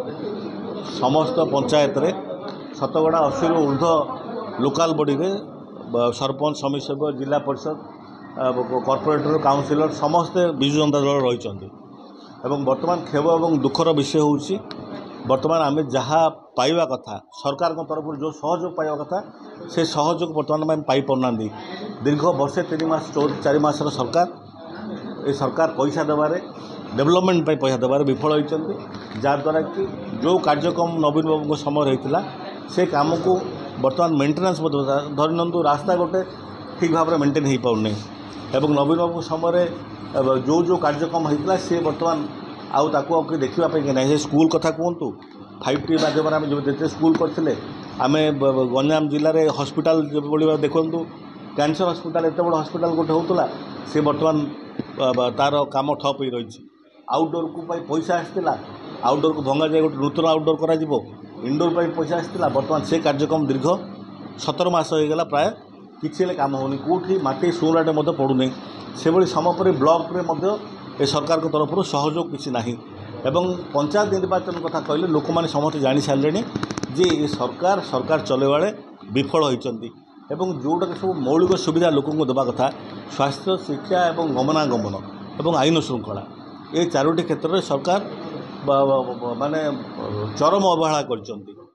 समस्त पंचायत रे शतकड़ा 80 रु ऊर्ध लोकाल बॉडी रे सरपंच समिति सभ्य जिला परिषद कॉर्पोरेटर काउंसिलर समस्ते विजु जनता दल रही। बर्तमान खेद और दुखर विषय होउछि बर्तमान आम जहाँ पाइबा कथा सरकार तरफ जो सहयोग पाइबा कथा से सहयोग बर्तमान आम पाई पारना। दीर्घ वर्षे 3 मास 4 मासर सरकार ये सरकार पैसा देवारे डेवलपमेंट पैसा देवारे विफल होती जहाँद्वारा कि जो कार्यक्रम नवीन बाबू समय होता से कम को बर्तमान मेन्टेनान्स धरी नियंतु रास्ता गोटे ठीक भाव में मेन्टेन हो पाने एवं नवीन बाबू समय जो जो कार्यक्रम होता सी बर्तमान आउ कि देखापी ना स्कूल कथा कहतु 5T माध्यम आम जो स्कूल करते आम गंजाम जिले में हस्पिटाल देखु कैंसर हस्पिटाल एत बड़ हस्पिटाल गोटे होता सी बर्तमान तार काम ठप हो रही। आउटडोर को पैसा आसाला आउटडोर को भंगा जाए गोटे नूतन आउटडोर करा इनडोर पैसा आसाला बर्तमान से कार्यक्रम दीर्घ 17 मास होगा प्राय किसी काम होनी कौटी माटी शूलाटे पड़ूनी से भाई समय ब्लॉक रे सरकार को तरफ सहयोग किसी ना एवं पंचायत निर्वाचन कथा कहले लोक मैंने समस्त जानी सारे जे ये सरकार चलवाड़े विफल होती जोटा सब मौलिक सुविधा लोक देवा कथा स्वास्थ्य शिक्षा और गमनागमन और आईन श्रृंखला ये 4टी क्षेत्र में सरकार माने चरम अवहेला कर।